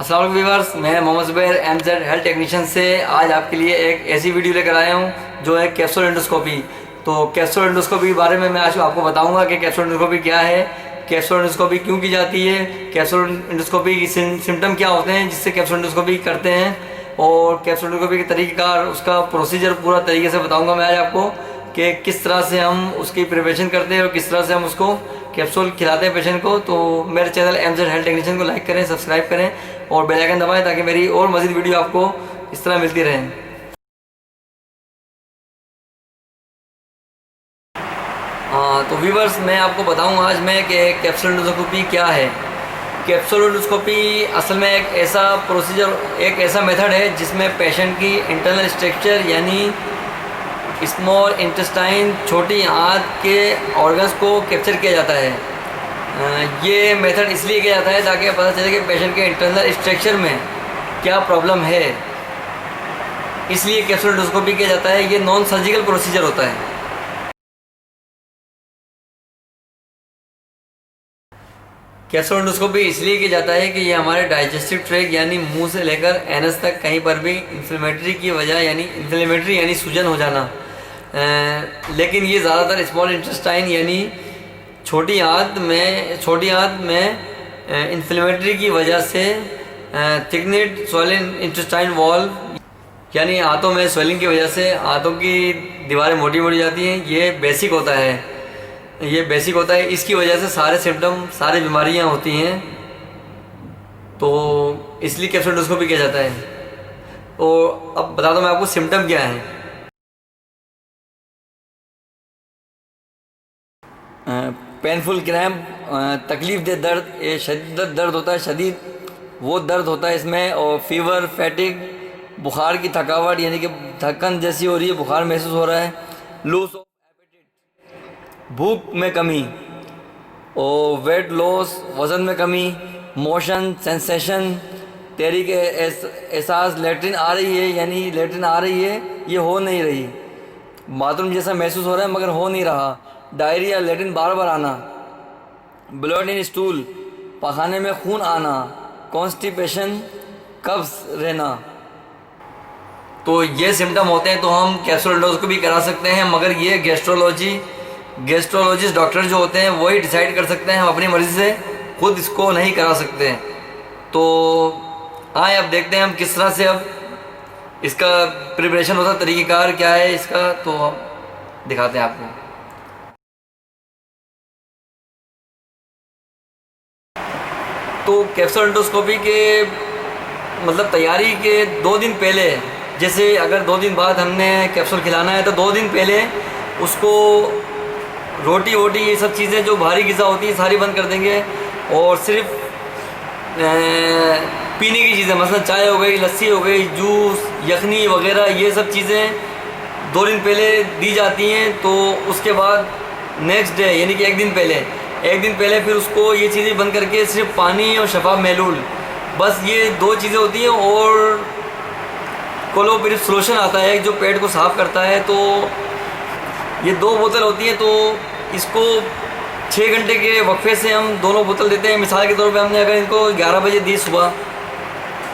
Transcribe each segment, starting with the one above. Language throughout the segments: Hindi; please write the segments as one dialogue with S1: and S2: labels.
S1: अस्सलाम वालेकुम व्यूअर्स, मैं Mohammad Zubair MZ health technician से आज आपके लिए एक ऐसी वीडियो लेकर आया हूँ जो है कैप्सूल एंडोस्कोपी। तो कैप्सूल एंडोस्कोपी के बारे में मैं आज आपको बताऊँगा कि कैप्सूल एंडोस्कोपी क्या है, कैप्सूल एंडोस्कोपी क्यों की जाती है, कैप्सूल एंडोस्कोपी की सिम्टम क्या होते हैं जिससे कैप्सूल एंडोस्कोपी करते हैं, और कैप्सूल एंडोस्कोपी के तरीक़ेकार उसका प्रोसीजर पूरा तरीके से बताऊँगा मैं आज आपको कि किस तरह से हम उसकी प्रिपरेशन करते हैं और किस तरह से हम उसको कैप्सूल खिलाते हैं पेशेंट को। तो मेरे चैनल एमजेड हेल्थ टेक्नीशियन को लाइक करें, सब्सक्राइब करें और बेल आइकन दबाएं ताकि मेरी और मज़ीद वीडियो आपको इस तरह मिलती रहें। तो व्यूवर्स, मैं आपको बताऊंगा आज मैं कि कैप्सूल एंडोस्कोपी क्या है। कैप्सूल एंडोस्कोपी असल में एक ऐसा प्रोसीजर, एक ऐसा मेथड है जिसमें पेशेंट की इंटरनल स्ट्रक्चर यानी स्मॉल इंटेस्टाइन, छोटी आंत के ऑर्गन्स को कैप्चर किया जाता है। ये मेथड इसलिए किया जाता है ताकि पता चले कि पेशेंट के इंटरनल स्ट्रक्चर में क्या प्रॉब्लम है, इसलिए कैप्सूल एंडोस्कोपी किया जाता है। ये नॉन सर्जिकल प्रोसीजर होता है। कैप्सूल एंडोस्कोपी इसलिए किया जाता है कि ये हमारे डाइजेस्टिव ट्रैक्ट यानी मुंह से लेकर एनस तक कहीं पर भी इन्फ्लेमेटरी की वजह यानी सूजन हो जाना, लेकिन ये ज़्यादातर स्मॉल इंटेस्टाइन यानी छोटी आंत में इन्फ्लेमेटरी की वजह से थिकनेड स्वेलिंग इंटेस्टाइन वॉल यानी आंतों में स्वेलिंग की वजह से आंतों की दीवारें मोटी मोटी जाती हैं। ये बेसिक होता है, इसकी वजह से सारे सिम्टम, सारी बीमारियां होती हैं। तो इसलिए कैप्सूल एंडोस्कोपी किया जाता है। और अब बता दो मैं आपको सिम्टम क्या है। पेनफुल क्रैम्प, तकलीफ दे दर्द, ये शदीद दर्द होता है, शदीद वो दर्द होता है इसमें। और फीवर, फैटिक, बुखार की थकावट यानी कि थकन जैसी हो रही है, बुखार महसूस हो रहा है। लूज ऑफ एपेटाइट, भूख में कमी। और वेट लॉस, वज़न में कमी। मोशन सेंसेशन, तहरीक एहसास, लेटरिन आ रही है यानी लेटरिन आ रही है, ये हो नहीं रही, बाथरूम जैसा महसूस हो रहा है मगर हो नहीं रहा। डायरिया, लेटरिन बार बार आना। ब्लड इन स्टूल, पखाने में खून आना। कॉन्स्टिपेशन, कब्ज रहना। तो ये सिम्टम होते हैं तो हम कैप्सूल एंडोस्कोपी करा सकते हैं, मगर ये गैस्ट्रोलॉजिस्ट डॉक्टर जो होते हैं वही डिसाइड कर सकते हैं, हम अपनी मर्ज़ी से खुद इसको नहीं करा सकते। तो आए अब देखते हैं हम किस तरह से अब इसका प्रिपरेशन होता है, तरीक़ेकार क्या है इसका, तो हम दिखाते हैं आपको। तो कैप्सूल एंडोस्कोपी के मतलब तैयारी के 2 दिन पहले, जैसे अगर 2 दिन बाद हमने कैप्सूल खिलाना है तो 2 दिन पहले उसको रोटी वोटी ये सब चीज़ें जो भारी ग़िज़ा होती है सारी बंद कर देंगे, और सिर्फ पीने की चीज़ें, मसलन चाय हो गई, लस्सी हो गई, जूस, यखनी वगैरह, ये सब चीज़ें 2 दिन पहले दी जाती हैं। तो उसके बाद नेक्स्ट डे यानी कि एक दिन पहले फिर उसको ये चीज़ें बंद करके सिर्फ पानी और शफाफ महलूल, बस ये 2 चीज़ें होती हैं। और कोलोपिरिफ सोल्यूशन आता है जो पेट को साफ़ करता है, तो ये 2 बोतल होती हैं। तो इसको 6 घंटे के वक्फे से हम दोनों बोतल देते हैं। मिसाल के तौर पे हमने अगर इनको 11 बजे दी सुबह,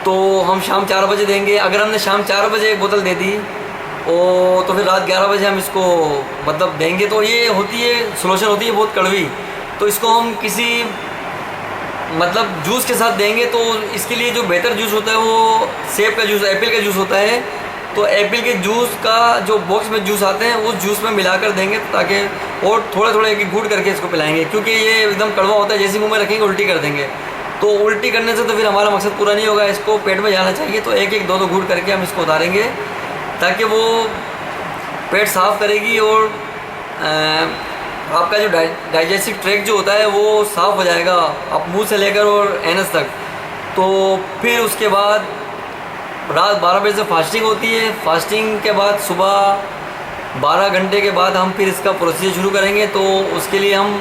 S1: तो हम शाम 4 बजे देंगे। अगर हमने शाम 4 बजे एक बोतल दे दी और तो फिर रात 11 बजे हम इसको मतलब देंगे, तो ये सोल्यूशन होती है बहुत कड़वी। तो इसको हम किसी मतलब जूस के साथ देंगे, तो इसके लिए जो बेहतर जूस होता है वो सेब का जूस, एप्पल का जूस होता है। तो एप्पल के जूस का जो बॉक्स में जूस आते हैं उस जूस में मिलाकर देंगे, ताकि और थोड़ा एक घूंट करके इसको पिलाएंगे, क्योंकि ये एकदम कड़वा होता है, जैसे मुंह में रखेंगे उल्टी कर देंगे। तो उल्टी करने से तो फिर हमारा मकसद पूरा नहीं होगा, इसको पेट में जाना चाहिए। तो एक 2 घूंट करके हम इसको उतारेंगे ताकि वो पेट साफ़ करेगी और आपका जो डाइजेस्टिव ट्रैक्ट जो होता है वो साफ़ हो जाएगा, आप मुंह से लेकर और एनस तक। तो फिर उसके बाद रात 12 बजे से फास्टिंग होती है। फास्टिंग के बाद सुबह 12 घंटे के बाद हम फिर इसका प्रोसीजर शुरू करेंगे। तो उसके लिए हम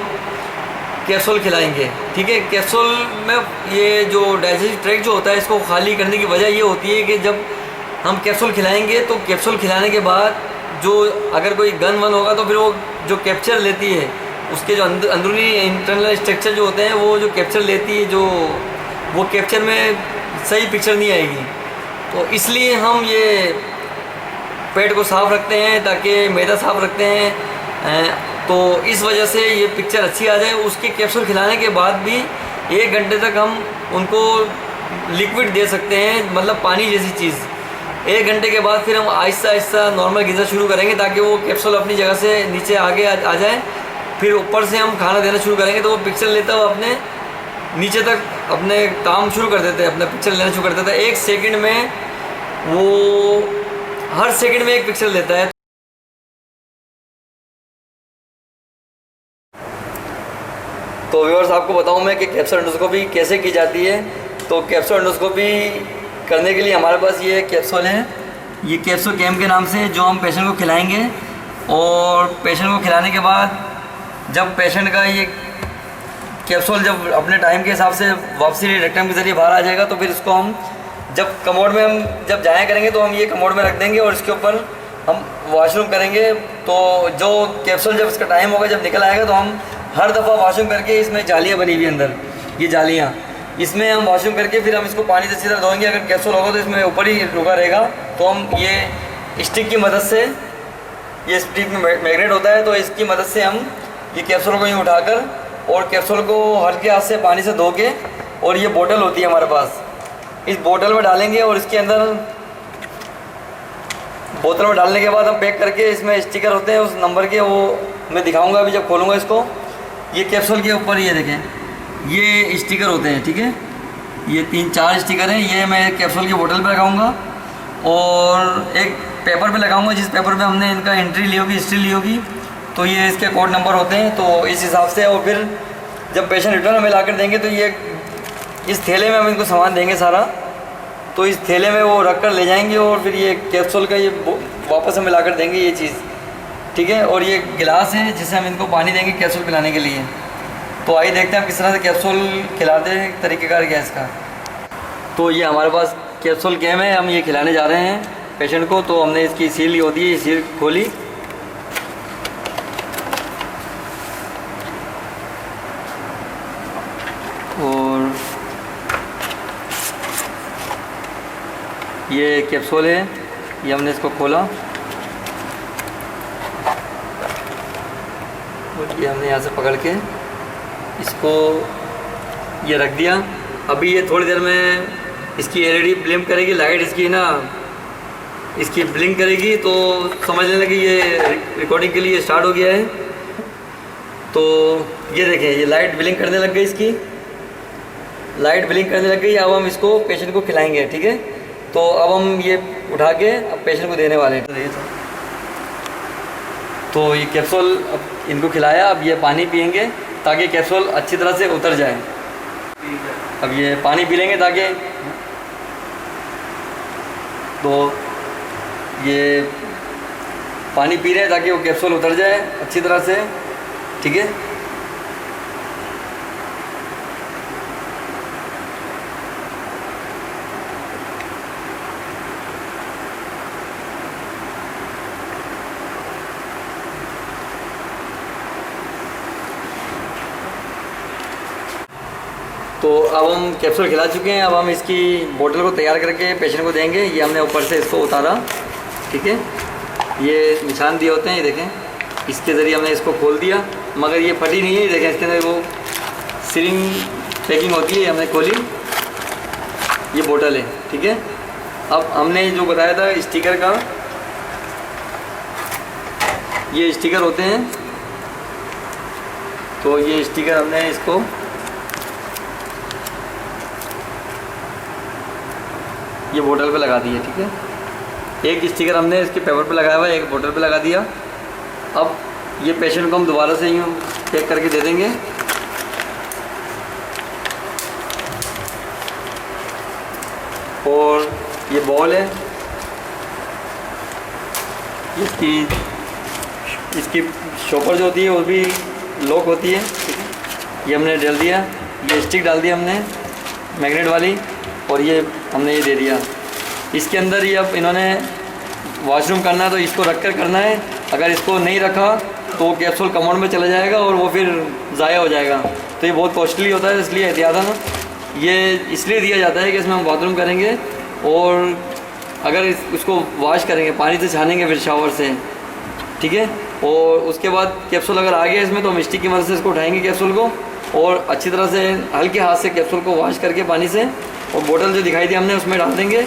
S1: कैप्सूल खिलाएंगे, ठीक है। कैप्सूल में ये जो डाइजेस्टिव ट्रैक्ट जो होता है इसको खाली करने की वजह ये होती है कि जब हम कैप्सूल खिलाएंगे तो कैप्सूल खिलाने के बाद जो अगर कोई गन वन होगा तो फिर वो जो कैप्चर लेती है उसके जो अंदरूनी इंटरनल स्ट्रक्चर जो होते हैं वो जो कैप्चर लेती है, जो वो कैप्चर में सही पिक्चर नहीं आएगी। तो इसलिए हम ये पेट को साफ़ रखते हैं, ताकि मैदा साफ़ रखते हैं। तो इस वजह से ये पिक्चर अच्छी आ जाए। उसके कैप्सूल खिलाने के बाद भी 1 घंटे तक हम उनको लिक्विड दे सकते हैं, मतलब पानी जैसी चीज़। 1 घंटे के बाद फिर हम आहिस्ता आहिस्ता नॉर्मल ग़िज़ा शुरू करेंगे, ताकि वो कैप्सूल अपनी जगह से नीचे आगे आ जाए। फिर ऊपर से हम खाना देना शुरू करेंगे, तो वो पिक्चर लेता हुआ अपने नीचे तक अपने काम शुरू कर देते हैं, अपना पिक्चर लेना शुरू कर देता है। 1 सेकंड में वो हर सेकंड में 1 पिक्चर लेता है। तो व्यूअर्स, आपको बताऊं मैं कि कैप्सूल एंडोस्कोपी कैसे की जाती है। तो कैप्सूल एंडोस्कोपी करने के लिए हमारे पास ये कैप्सूल है, ये कैप्सूल कैम के नाम से, जो हम पेशेंट को खिलाएंगे। और पेशेंट को खिलाने के बाद जब पेशेंट का ये कैप्सूल जब अपने टाइम के हिसाब से वापसी रेक्टम के ज़रिए बाहर आ जाएगा, तो फिर इसको हम जब कमोड में हम जब जाया करेंगे, तो हम ये कमोड में रख देंगे और इसके ऊपर हम वॉशरूम करेंगे। तो जो कैप्सूल जब इसका टाइम होगा, जब निकल आएगा, तो हम हर दफ़ा वॉशरूम करके, इसमें जालियाँ बनी हुई अंदर, ये जालियाँ, इसमें हम वॉशरूम करके फिर हम इसको पानी से अच्छी तरह धोएंगे। अगर कैप्सूल होगा तो इसमें ऊपर ही रुका रहेगा, तो हम ये स्टिक की मदद से, ये स्टिक में मैग्नेट होता है, तो इसकी मदद से हम ये कैप्सूल को यूँ उठाकर और कैप्सूल को हल्के हाथ से पानी से धो के, और ये बोतल होती है हमारे पास, इस बोतल में डालेंगे। और इसके अंदर बोतल में डालने के बाद हम पैक करके, इसमें स्टिकर होते हैं उस नंबर के, वो मैं दिखाऊंगा अभी जब खोलूँगा इसको। ये कैप्सूल के ऊपर ये देखें, ये स्टिकर होते हैं, ठीक है, ये 3-4 स्टिकर हैं। ये मैं कैप्सूल की बोतल पे लगाऊंगा और एक पेपर पे लगाऊंगा, जिस पेपर पे हमने इनका एंट्री ली होगी, हिस्ट्री ली होगी। तो ये इसके कोड नंबर होते हैं, तो इस हिसाब से। और फिर जब पेशेंट रिटर्न हमें ला कर देंगे, तो ये इस थैले में हम इनको सामान देंगे सारा, तो इस थैले में वो रख कर ले जाएंगे। और फिर ये कैप्सूल का ये वापस हमें ला कर देंगे ये चीज़, ठीक है। और ये गिलास है जिससे हम इनको पानी देंगे कैप्सूल पिलाने के लिए। तो आइए देखते हैं हम किस तरह से कैप्सूल खिलाते हैं, तरीक़ेकार क्या है इसका। तो ये हमारे पास कैप्सूल कैम है, हम ये खिलाने जा रहे हैं पेशेंट को। तो हमने इसकी सील होती है, ये सील खोली, और ये कैप्सूल है, ये हमने इसको खोला, और ये हमने यहाँ से पकड़ के इसको ये रख दिया। अभी ये थोड़ी देर में इसकी एलईडी ब्लिंक करेगी, लाइट इसकी ना इसकी ब्लिंक करेगी, तो समझ लेना कि ये रिकॉर्डिंग के लिए स्टार्ट हो गया है। तो ये देखें, ये लाइट ब्लिंक करने लग गई, इसकी लाइट ब्लिंक करने लग गई। अब हम इसको पेशेंट को खिलाएंगे, ठीक है। तो अब हम ये उठा के अब पेशेंट को देने वाले हैं। तो ये कैप्सूल अब इनको खिलाया, अब ये पानी पियेंगे ताकि कैप्सूल अच्छी तरह से उतर जाए। अब ये पानी पी लेंगे ताकि, तो ये पानी पी रहे हैं ताकि वो कैप्सूल उतर जाए अच्छी तरह से, ठीक है। तो अब हम कैप्सूल खिला चुके हैं। अब हम इसकी बोतल को तैयार करके पेशेंट को देंगे। ये हमने ऊपर से इसको उतारा, ठीक है। ये निशान दिए होते हैं, ये देखें, इसके ज़रिए हमने इसको खोल दिया, मगर ये फटी नहीं है। ये देखें, इसके अंदर वो सिरिंज पैकिंग होती है, हमने खोली, ये बोतल है, ठीक है। अब हमने जो बताया था स्टिकर का, ये स्टिकर होते हैं, तो ये स्टिकर हमने इसको ये बोतल पे लगा दिया, ठीक है। एक स्टिकर हमने इसके पेपर पे लगाया हुआ है, एक बोतल पे लगा दिया। अब ये पेशेंट को हम दोबारा से यूँ पैक करके दे देंगे। और ये बॉल है, इसकी शॉपर जो होती है वो भी लॉक होती है, ठीक है। ये हमने डाल दिया, ये स्टिक डाल दिया हमने मैग्नेट वाली, और ये हमने ये दे दिया। इसके अंदर ये अब इन्होंने वॉशरूम करना है, तो इसको रख कर करना है। अगर इसको नहीं रखा तो कैप्सूल कमोड में चला जाएगा और वो फिर ज़ाया हो जाएगा। तो ये बहुत कॉस्टली होता है, इसलिए एहतियातन ये इसलिए दिया जाता है कि इसमें हम बाथरूम करेंगे और अगर इसको वॉश करेंगे, पानी से छानेंगे फिर शावर से, ठीक है। और उसके बाद कैप्सूल अगर आ गया इसमें तो हम स्टिक की मदद से इसको उठाएंगे कैप्सूल को और अच्छी तरह से हल्के हाथ से कैप्सूल को वॉश करके पानी से, और बोतल जो दिखाई दी हमने उसमें डाल देंगे,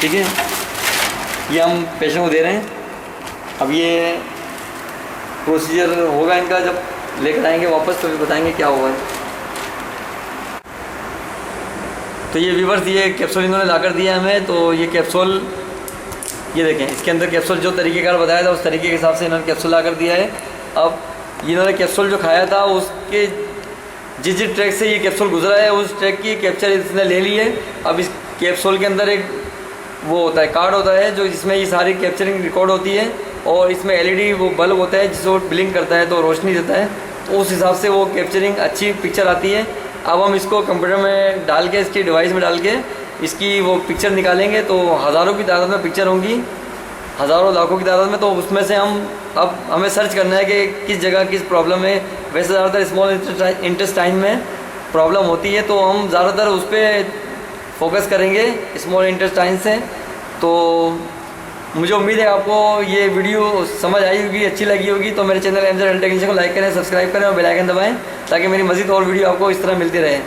S1: ठीक है। ये हम पेशेंट को दे रहे हैं। अब ये प्रोसीजर होगा इनका, जब लेकर आएंगे वापस तो भी बताएंगे क्या हुआ है। तो ये व्यूअर्स, ये कैप्सूल इन्होंने लाकर दिया हमें। तो ये कैप्सूल, ये देखें, इसके अंदर कैप्सूल जो तरीक़ेकार बताया था उस तरीके के हिसाब से इन्होंने कैप्सूल लाकर दिया है। अब इन्होंने कैप्सूल जो खाया था उसके जिस ट्रैक से ये कैप्सूल गुजरा है उस ट्रैक की कैप्चर इसने ले ली है। अब इस कैप्सूल के अंदर एक वो होता है, कार्ड होता है, जो जिसमें ये सारी कैप्चरिंग रिकॉर्ड होती है और इसमें एलईडी वो बल्ब होता है जिसको ब्लिंक करता है तो रोशनी देता है, तो उस हिसाब से वो कैप्चरिंग अच्छी पिक्चर आती है। अब हम इसको कंप्यूटर में डाल के, इसकी डिवाइस में डाल के इसकी वो पिक्चर निकालेंगे तो हज़ारों की तादाद में पिक्चर होंगी, हज़ारों लाखों की तादाद में। तो उसमें से अब हमें सर्च करना है कि किस जगह किस प्रॉब्लम है। वैसे ज़्यादातर स्मॉल इंटेस्टाइन में प्रॉब्लम होती है तो हम ज़्यादातर उस पर फोकस करेंगे, स्मॉल इंटेस्टाइन से। तो मुझे उम्मीद है आपको ये वीडियो समझ आई होगी, अच्छी लगी होगी। तो मेरे चैनल एमजेड हेल्थ टेक्नीशियन को लाइक करें, सब्सक्राइब करें और बेल आइकन दबाएं ताकि मेरी मज़ीद और वीडियो आपको इस तरह मिलती रहे।